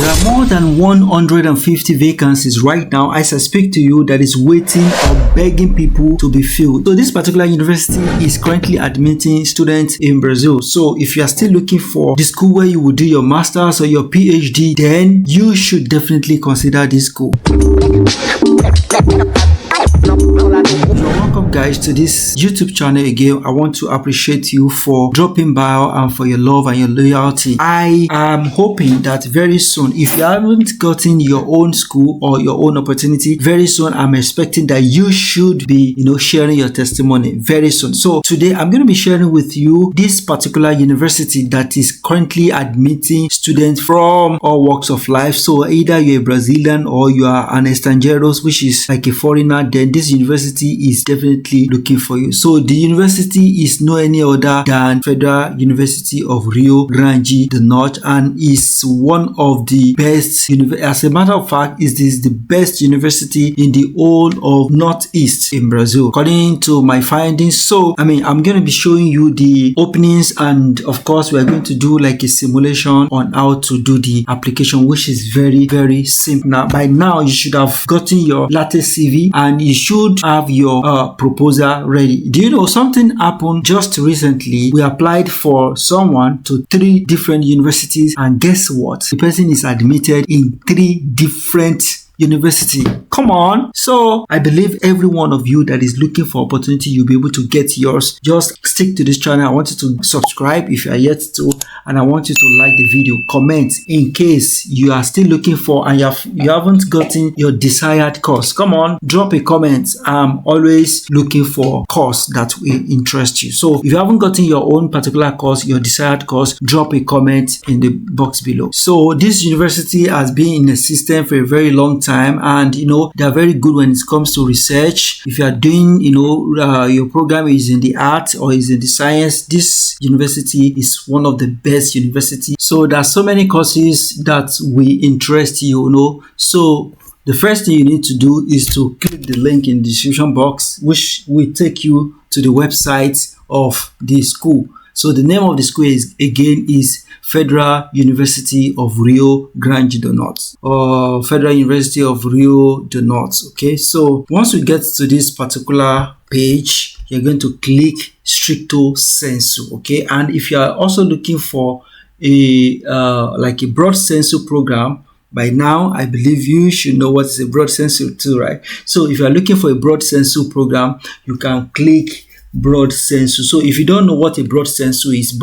There are more than 150 vacancies right now as I speak to you that is waiting or begging people to be filled. So this particular university is currently admitting students in Brazil. So if you are still looking for the school where you will do your master's or your PhD, then you should definitely consider this school. Welcome guys to this YouTube channel again. I want to appreciate you for dropping by and for your love and your loyalty. I am hoping that very soon, if you haven't gotten your own school or your own opportunity, very soon I'm expecting that you should be, sharing your testimony very soon. So today I'm going to be sharing with you this particular university that is currently admitting students from all walks of life. So either you're a Brazilian or you are an extranjeros, which is like a foreigner, then this university is definitely looking for you. So the university is no any other than Federal University of Rio Grande do Norte, and is one of the best. As a matter of fact, it is the best university in the whole of Northeast in Brazil, according to my findings. So I'm going to be showing you the openings, and of course we are going to do like a simulation on how to do the application, which is very, very simple. Now, by now you should have gotten your latest CV and you should have your proposal ready. Do you know something happened just recently? We applied for someone to 3 different universities, and guess what? The person is admitted in 3 different university. Come on. So I believe every one of you that is looking for opportunity, you'll be able to get yours. Just stick to this channel. I want you to subscribe if you are yet to, and I want you to like the video, comment in case you are still looking for and you haven't gotten your desired course. Come on, drop a comment. I'm always looking for course that will interest you. So if you haven't gotten your own particular course, your desired course, drop a comment in the box below. So this university has been in the system for a very long time, and they are very good when it comes to research. If you are doing your program is in the art or is in the science, this university is one of the best universities. So there are so many courses that will interest you. So the first thing you need to do is to click the link in the description box, which will take you to the website of the school. So the name of the school is Federal University of Rio Grande do Norte, or Federal University of Rio do Norte. Okay, so once we get to this particular page, you're going to click stricto sensu. Okay, and if you are also looking for a broad sensu program, by now I believe you should know what is a broad sensu too, right? So if you are looking for a broad sensu program, you can click broad sensu. So if you don't know what a broad sensu is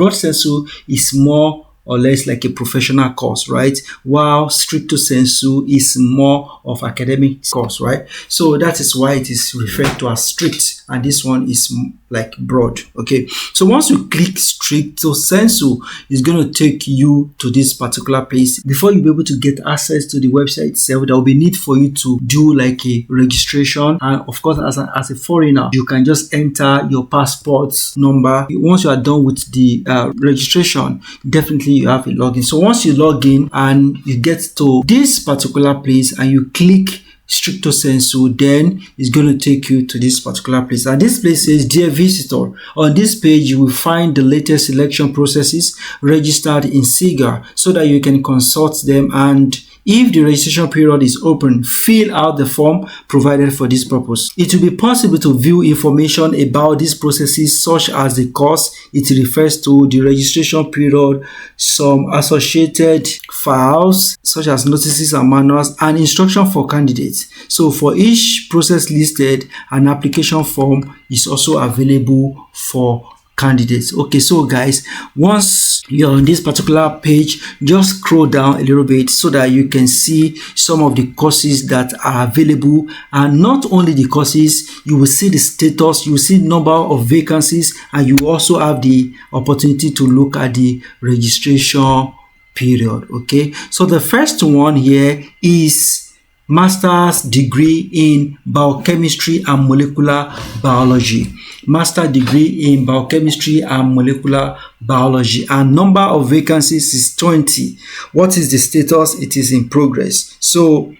more or less like a professional course, right? While stricto sensu is more of academic course, right? So that is why it is referred to as strict, and this one is like broad. Okay, so once you click stricto sensu, it's going to take you to this particular place. Before you be able to get access to the website itself, there will be need for you to do like a registration, and of course as a foreigner, you can just enter your passport number. Once you are done with the registration, definitely you have a login. So once you log in and you get to this particular place and you click stricto sensu, then it's going to take you to this particular place, and this place says, dear visitor. On this page you will find the latest selection processes registered in SIGA so that you can consult them, and if the registration period is open, fill out the form provided for this purpose. It will be possible to view information about these processes such as the course it refers to, the registration period, some associated files such as notices and manuals, and instruction for candidates. So for each process listed, an application form is also available for candidates. Okay, so guys, once you're on this particular page, just scroll down a little bit so that you can see some of the courses that are available, and not only the courses, you will see the status, you will see number of vacancies, and you also have the opportunity to look at the registration period. Okay, so the first one here is master's degree in biochemistry and molecular biology. Master degree in biochemistry and molecular biology, and number of vacancies is 20. What is the status? It is in progress. So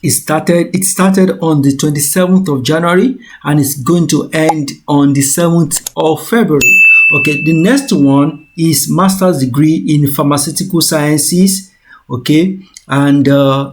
it started on the 27th of January and it's going to end on the 7th of February. Okay, the next one is master's degree in pharmaceutical sciences okay, and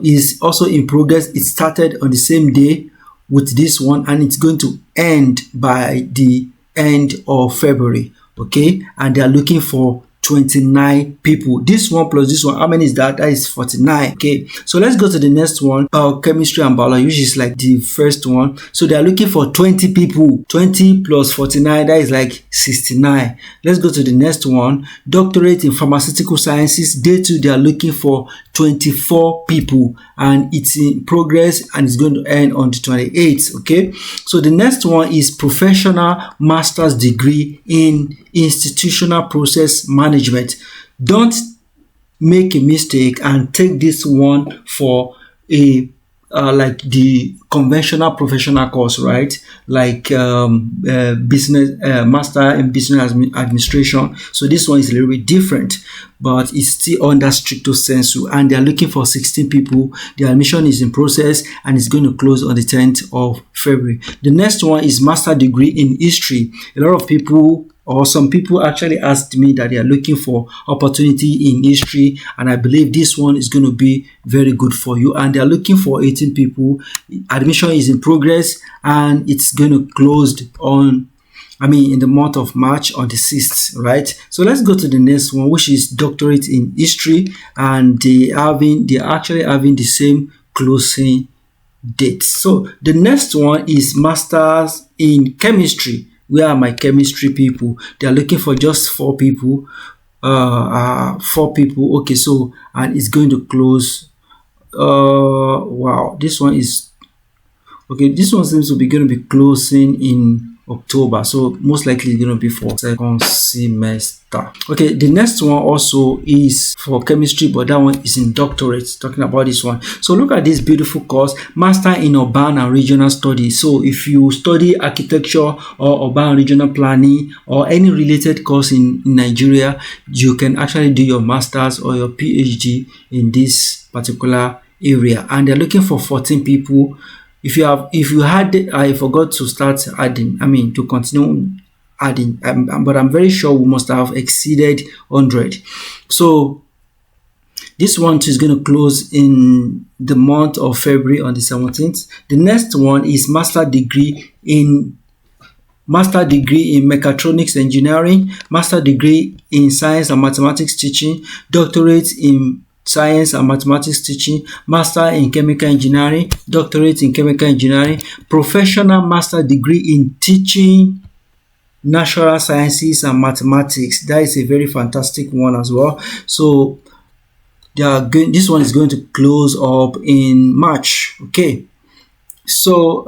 is also in progress. It started on the same day with this one, and it's going to end by the end of February, okay, and they are looking for 29 people. This one plus this one, how many is that? That is 49. Okay, so let's go to the next one, chemistry and biology, which is like the first one. So they are looking for 20 people. 20 plus 49, that is like 69. Let's go to the next one, doctorate in pharmaceutical sciences. Day 2, they are looking for 24 people, and it's in progress, and it's going to end on the 28th. Okay, so the next one is professional master's degree in institutional process management. Don't make a mistake and take this one for a like the conventional professional course, right? Like business master in business administration. So this one is a little bit different, but it's still under stricto sensu, and they are looking for 16 people. The admission is in process, and it's going to close on the 10th of February. The next one is master degree in history. A lot of people, or some people, actually asked me that they are looking for opportunity in history, and I believe this one is going to be very good for you. And they are looking for 18 people. Admission is in progress, and it's going to close in the month of March on the 6th, right? So let's go to the next one, which is doctorate in history, and they are actually having the same closing date. So the next one is masters in chemistry. Where are my chemistry people? They are looking for just 4 people. 4 people. Okay, so, and it's going to close. Wow, this one is okay. This one seems to be going to be closing in October, so most likely it's going to be for second semester. Okay, the next one also is for chemistry, but that one is in doctorate, talking about this one. So look at this beautiful course, master in urban and regional studies. So if you study architecture or urban and regional planning or any related course in Nigeria, you can actually do your master's or your PhD in this particular area, and they're looking for 14 people. If you had, I forgot to start adding, to continue adding, but I'm very sure we must have exceeded 100. So this one too is going to close in the month of February on the 17th. The next one is master degree in mechatronics engineering, master degree in science and mathematics teaching, doctorate in science and mathematics teaching, master in chemical engineering, doctorate in chemical engineering, professional master degree in teaching natural sciences and mathematics. That is a very fantastic one as well. So this one is going to close up in March. Okay, so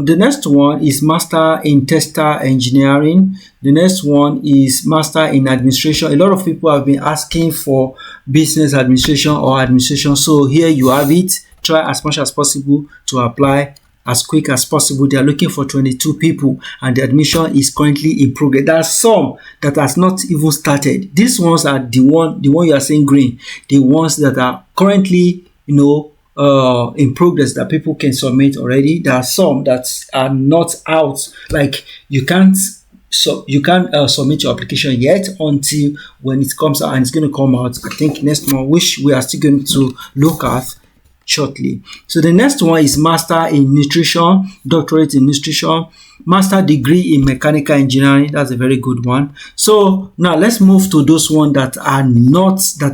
the next one is master in tester engineering. The next one is master in administration. A lot of people have been asking for business administration or administration, so here you have it. Try as much as possible to apply as quick as possible. They are looking for 22 people, and the admission is currently in progress. There are some that has not even started. These ones are the one you are seeing green, the ones that are currently in progress, that people can submit already. There are some that are not out, like you can't submit your application yet until when it comes out, and it's going to come out I think next month, which we are still going to look at shortly. So the next one is master in nutrition, doctorate in nutrition, master degree in mechanical engineering. That's a very good one. So now let's move to those ones that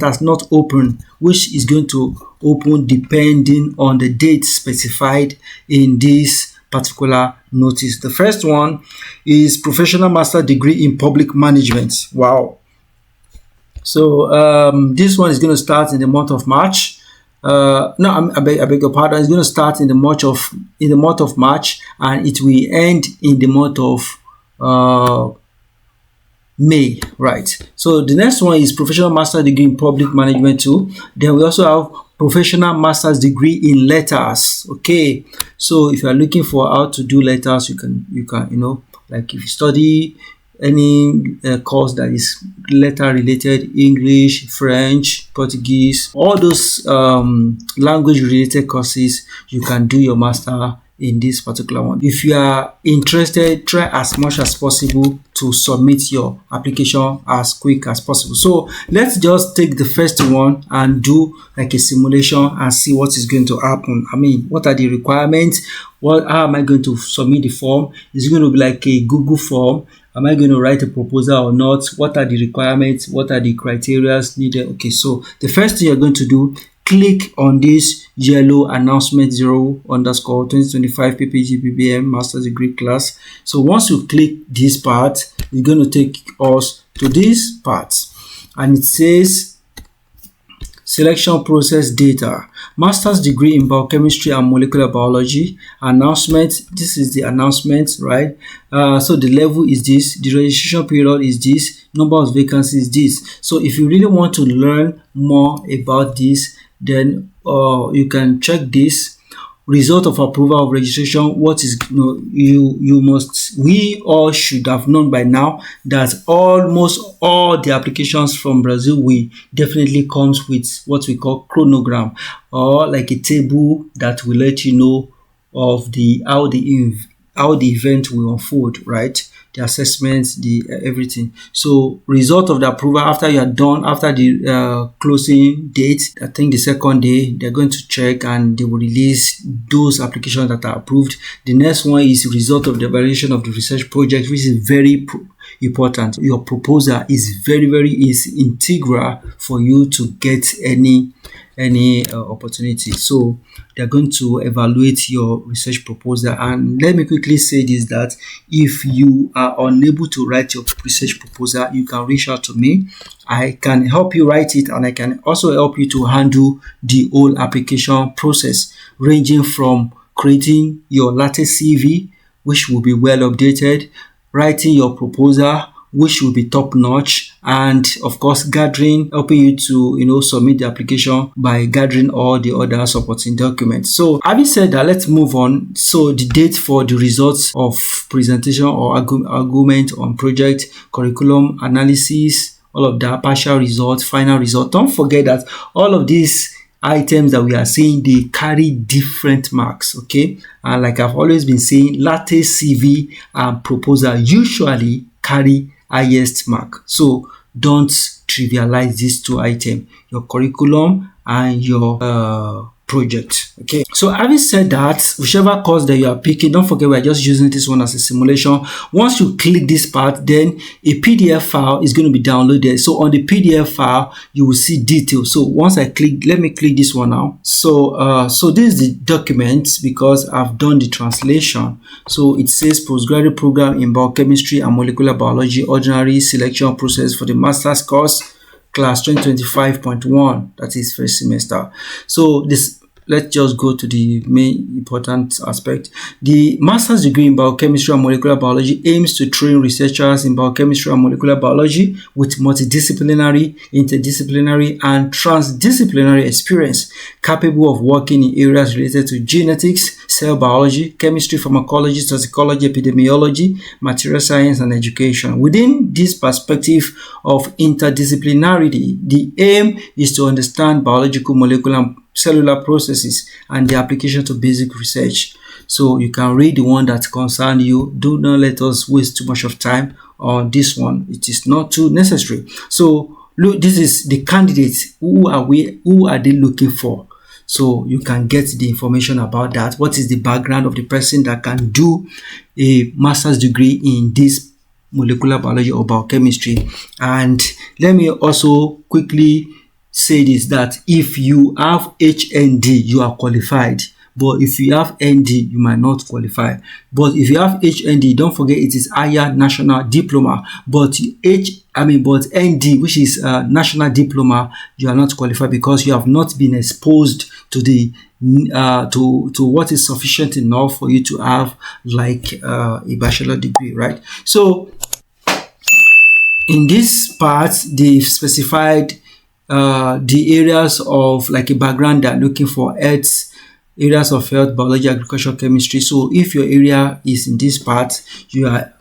has not opened, which is going to open depending on the date specified in this particular notice. The first one is professional master degree in public management. Wow. So this one is going to start in the month of March. I beg your pardon. It's going to start in the month of March, and it will end in the month of May, right? So the next one is professional master degree in public management too. Then we also have professional master's degree in letters. Okay, so if you are looking for how to do letters, you can like if you study any course that is letter related, English, French, Portuguese, all those language related courses, you can do your master in this particular one. If you are interested, try as much as possible to submit your application as quick as possible. So let's just take the first one and do like a simulation and see what is going to happen. I mean, what are the requirements? How am I going to submit the form? Is it going to be like a Google form? Am I going to write a proposal or not? What are the requirements? What are the criteria needed? Okay, so the first thing you're going to do, click on this yellow announcement 0_2025 PPG PBM master's degree class. So once you click this part, it's going to take us to this part, and it says selection process data, master's degree in biochemistry and molecular biology. Announcement, this is the announcement, right? So the level is this, the registration period is this, number of vacancies is this. So if you really want to learn more about this, then you can check this result of approval of registration. What is, we all should have known by now that almost all the applications from Brazil will definitely comes with what we call chronogram, or like a table that will let you know of how the event will unfold, right? The assessments, the everything. So result of the approval, after you are done, after the closing date, I think the second day, they're going to check and they will release those applications that are approved. The next one is result of the evaluation of the research project, which is very important. Your proposal is is integral for you to get any opportunity. So they're going to evaluate your research proposal. And let me quickly say this, that if you are unable to write your research proposal, you can reach out to me. I can help you write it, and I can also help you to handle the whole application process, ranging from creating your latest CV, which will be well updated, writing your proposal, which will be top notch, and of course helping you to submit the application by gathering all the other supporting documents. So having said that, let's move on. So the date for the results of presentation or argument on project, curriculum analysis, all of that, partial result, final result. Don't forget that all of these items that we are seeing, they carry different marks, okay? And like I've always been saying, latest CV and proposal usually carry highest mark. So don't trivialize these two items, your curriculum and your project. Okay, so having said that, whichever course that you are picking, don't forget we're just using this one as a simulation. Once you click this part, then a PDF file is going to be downloaded. So on the PDF file, you will see details. So once I click, let me click this one now. So this is the document, because I've done the translation. So it says postgraduate program in biochemistry and molecular biology, ordinary selection process for the master's course, class 2025.1, that is first semester. So this, let's just go to the main important aspect. The master's degree in biochemistry and molecular biology aims to train researchers in biochemistry and molecular biology with multidisciplinary, interdisciplinary, and transdisciplinary experience, capable of working in areas related to genetics, cell biology, chemistry, pharmacology, toxicology, epidemiology, material science, and education. Within this perspective of interdisciplinarity, the aim is to understand biological, molecular, and cellular processes and the application to basic research. So you can read the one that concerns you. Do not let us waste too much of time on this one. It is not too necessary. So look, this is the candidates. Who are they looking for? So you can get the information about that. What is the background of the person that can do a master's degree in this molecular biology or biochemistry? And let me also quickly say this, that if you have HND, you are qualified. But if you have ND, you might not qualify. But if you have HND, don't forget it is higher national diploma. But ND, which is national diploma, you are not qualified because you have not been exposed to the to what is sufficient enough for you to have like a bachelor degree, right? So in this part, they specified the areas of like a background they're looking for: health, areas of health, biology, agriculture, chemistry. So if your area is in this part, you are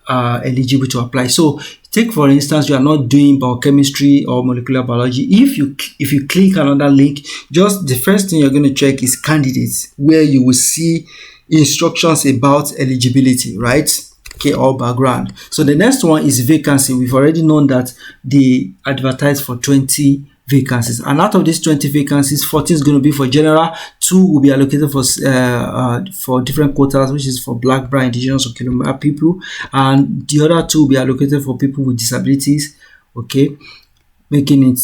eligible to apply. So take for instance, you are not doing biochemistry or molecular biology. If you click another link, just the first thing you're going to check is candidates, where you will see instructions about eligibility, right? Okay, or background. So the next one is vacancy. We've already known that they advertise for 20 vacancies, and out of these 20 vacancies, 14 is going to be for general, 2 will be allocated for different quotas, which is for black, brown, indigenous, or Kilomita people, and the other 2 will be allocated for people with disabilities. Okay, making it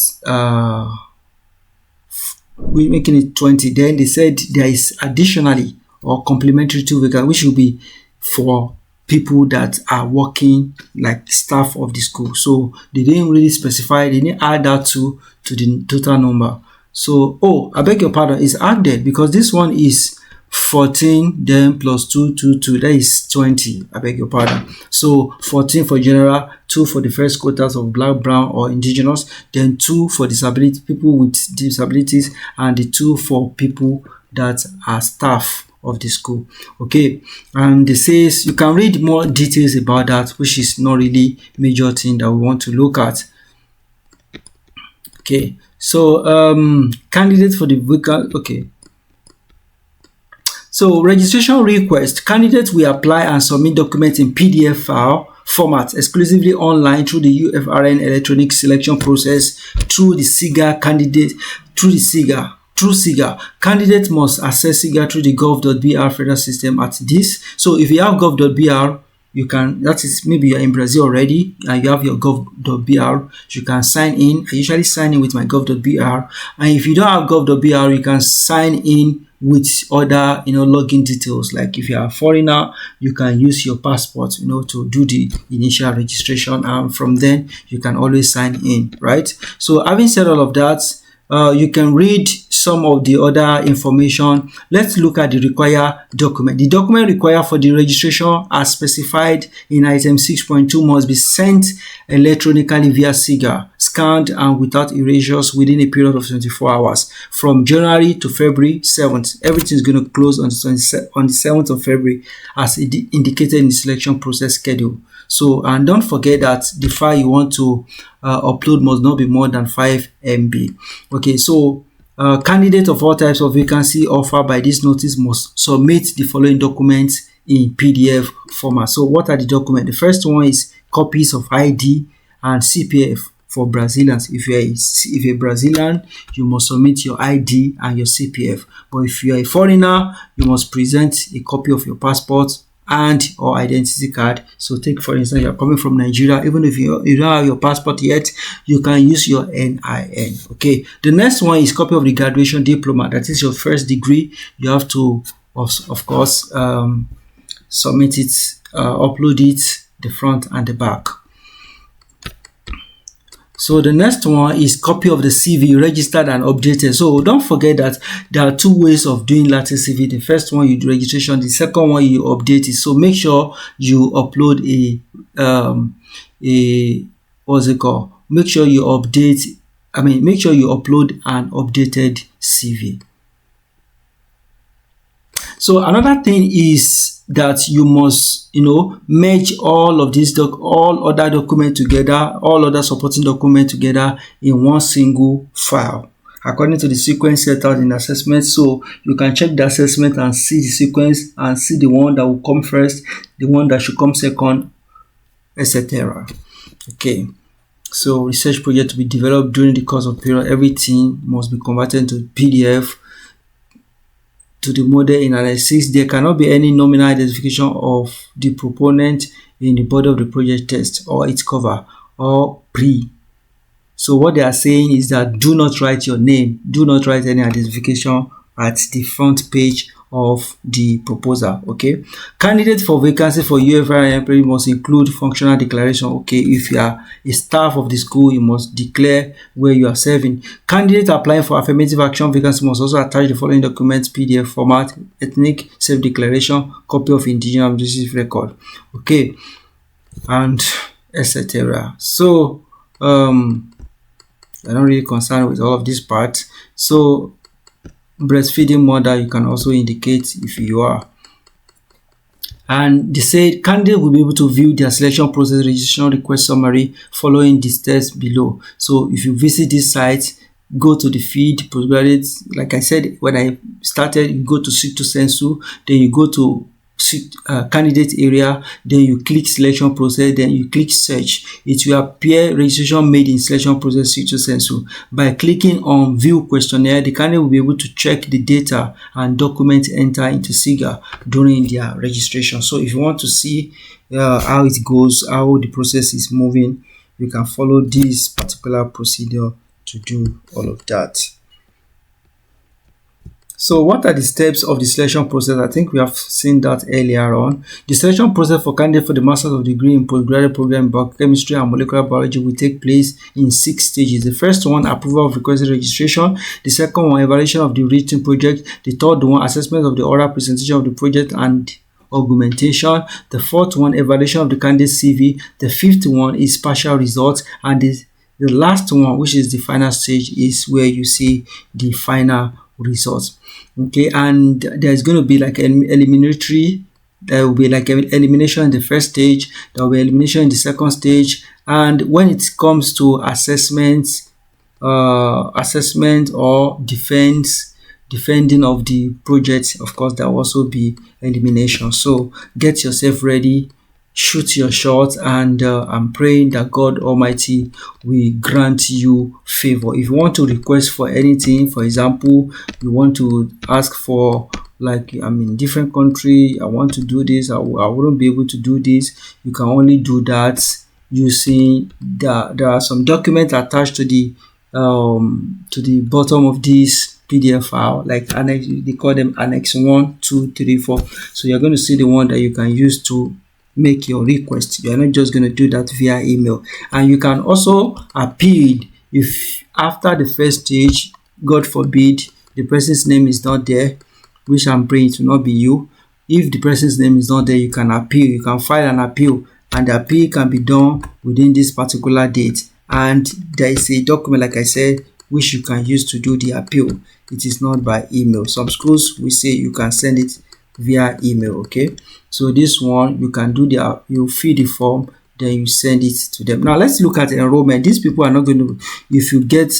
20. Then they said there is additionally or complementary 2 vacancies, which will be for people that are working like staff of the school. So they didn't really specify, they didn't add that to the total number. So, oh, I beg your pardon, it's added because this one is 14 then plus 2, that is 20. I beg your pardon. So 14 for general, 2 for the first quotas of black, brown, or indigenous, then 2 for disability, people with disabilities, and the 2 for people that are staff of the school. Okay, and it says you can read more details about that, which is not really major thing that we want to look at. Okay, so candidates for the vacancy. Okay, so registration request. Candidates will apply and submit documents in PDF file format exclusively online through the UFRN electronic selection process through the SIGA candidate through SIGA. Candidates must access SIGA through the gov.br federal system at this. So if you have gov.br, you can, that is maybe you're in Brazil already and you have your gov.br, you can sign in. I usually sign in with my gov.br, and if you don't have gov.br, you can sign in with other login details. Like if you are a foreigner, you can use your passport to do the initial registration, and from then you can always sign in, right? So having said all of that, you can read some of the other information. Let's look at the required document. The document required for the registration as specified in item 6.2 must be sent electronically via SIGA, scanned and without erasures within a period of 24 hours from January to February 7th. Everything is going to close on the 7th of February as indicated in the selection process schedule. So, and don't forget that the file you want to upload must not be more than 5 MB. Okay, so candidates of all types of vacancy offered by this notice must submit the following documents in PDF format. So what are the documents? The first one is copies of ID and CPF for Brazilians. If you're a Brazilian, you must submit your ID and your CPF. But if you're a foreigner, you must present a copy of your passport and or identity card. So take for instance, you're coming from Nigeria, even if you don't have your passport yet, you can use your NIN. Okay, the next one is copy of the graduation diploma. That is your first degree. You have to of course submit it, upload it, the front and the back. So the next one is copy of the CV registered and updated. So don't forget that there are 2 ways of doing latest CV. The first one you do registration, the second one you update it. So make sure you upload what's it called? Make sure you update. Make sure you upload an updated CV. So another thing is that you must, merge all of these all other documents together, all other supporting documents together in one single file, according to the sequence set out in assessment. So you can check the assessment and see the sequence and see the one that will come first, the one that should come second, etc. Okay. So research project to be developed during the course of period. Everything must be converted to PDF. To the model in analysis, there cannot be any nominal identification of the proponent in the body of the project test or its cover or pre. So what they are saying is that do not write your name, do not write any identification at the front page of the proposal. Okay, candidate for vacancy for UFRN employee must include functional declaration. Okay, if you are a staff of the school, you must declare where you are serving. Candidate applying for affirmative action vacancy must also attach the following documents: PDF format, ethnic self-declaration, copy of indigenous record. Okay, and etc. So I'm not really concerned with all of this part. So breastfeeding mother, you can also indicate if you are. And they said candidate will be able to view their selection process registration request summary following the steps below. So if you visit this site, go to the feed postgraduate. Like I said when I started, you go to Cito Census, then you go to candidate area, then you click selection process, then you click search. It will appear registration made in selection process Cito Census. By clicking on view questionnaire, the candidate will be able to check the data and document enter into SIGA during their registration. So if you want to see how it goes, how the process is moving, you can follow this particular procedure to do all of that. So what are the steps of the selection process? I think we have seen that earlier on. The selection process for candidates for the master's of degree in postgraduate program in biochemistry and molecular biology will take place in 6 stages. The first one, approval of requested registration. The second one, evaluation of the written project. The third one, assessment of the oral presentation of the project and augmentation. The fourth one, evaluation of the candidate CV. The fifth one is partial results, and the last one, which is the final stage, is where you see the final results. Okay, and there's going to be like an eliminatory. There will be like an elimination in the first stage, there will be elimination in the second stage, and when it comes to assessment or defending of the project, of course there will also be elimination. So get yourself ready, shoot your shot, and I'm praying that God Almighty will grant you favor. If you want to request for anything, for example, you want to ask for, like, I'm in different country, I want to do this, I wouldn't be able to do this, you can only do that using there are some documents attached to the bottom of this PDF file, like annex, they call them annex 1, 2, 3, 4. So you're going to see the one that you can use to make your request. You are not just going to do that via email. And you can also appeal if after the first stage, God forbid, the person's name is not there, which I'm praying it will not be you. If the person's name is not there, you can appeal. You can file an appeal, and the appeal can be done within this particular date. And there is a document, like I said, which you can use to do the appeal. It is not by email. Some schools will say you can send it via email. Okay, so this one you can do you fill the form, then you send it to them. Now let's look at enrollment. These people are not going to, if you get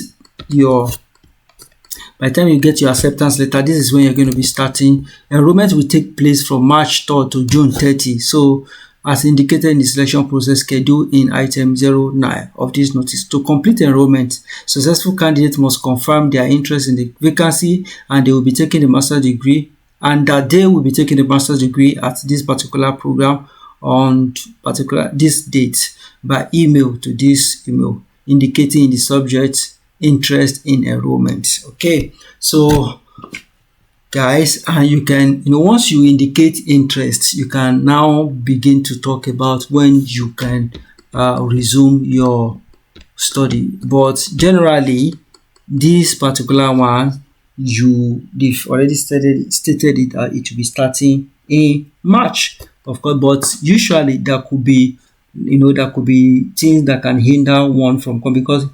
by the time you get your acceptance letter, this is when you're going to be starting. Enrollment will take place from March 3rd to June 30. So as indicated in the selection process schedule in item 09 of this notice. To complete enrollment, successful candidates must confirm their interest in the vacancy, and they will be taking the master's degree, and that they will be taking the master's degree at this particular program on this date by email to this email, indicating in the subject interest in enrollment. Okay, so guys, and you can, once you indicate interest, you can now begin to talk about when you can resume your study. But generally, this particular one, they've already stated it that it will be starting in March, of course. But usually there could be things that can hinder one from coming, because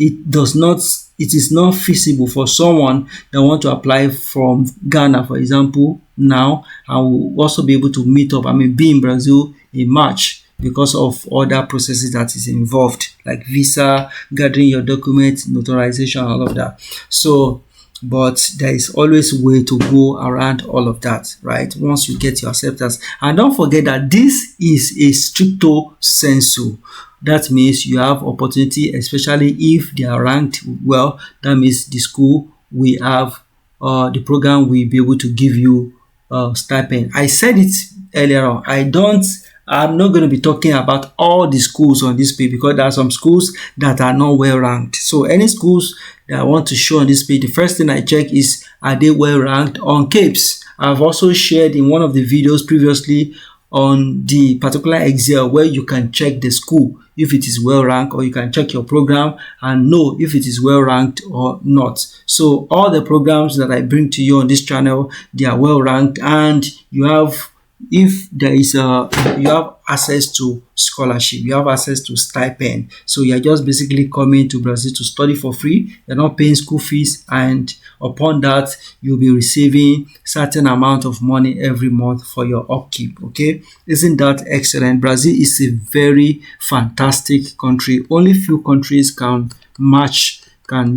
it is not feasible for someone that want to apply from Ghana, for example, now, and will also be able to meet up, be in Brazil in March, because of other processes that is involved, like visa, gathering your documents, notarization, all of that. So, but there is always a way to go around all of that, right? Once you get your acceptance. And don't forget that this is a stricto sensu. That means you have opportunity, especially if they are ranked well. That means the school we have, the program will be able to give you stipend. I said it earlier on. I'm not going to be talking about all the schools on this page, because there are some schools that are not well ranked. So any schools that I want to show on this page, the first thing I check is, are they well ranked on CAPES? I've also shared in one of the videos previously on the particular Excel where you can check the school if it is well ranked, or you can check your program and know if it is well ranked or not. So all the programs that I bring to you on this channel, they are well ranked, and you have, if there is you have access to scholarship, you have access to stipend. So you're just basically coming to Brazil to study for free. You're not paying school fees, and upon that you'll be receiving certain amount of money every month for your upkeep. Okay, isn't that excellent? Brazil is a very fantastic country. Only few countries can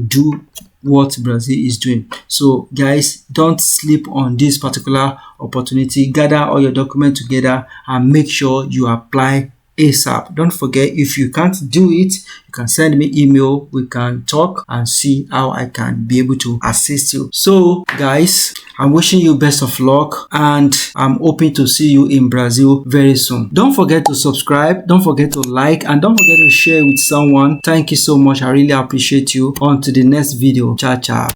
do what Brazil is doing. So guys, don't sleep on this particular opportunity. Gather all your documents together and make sure you apply ASAP. Don't forget, if you can't do it, you can send me email. We can talk and see how I can be able to assist you. So guys, I'm wishing you best of luck, and I'm hoping to see you in Brazil very soon. Don't forget to subscribe, don't forget to like, and don't forget to share with someone. Thank you so much. I really appreciate you. On to the next video. Ciao, ciao.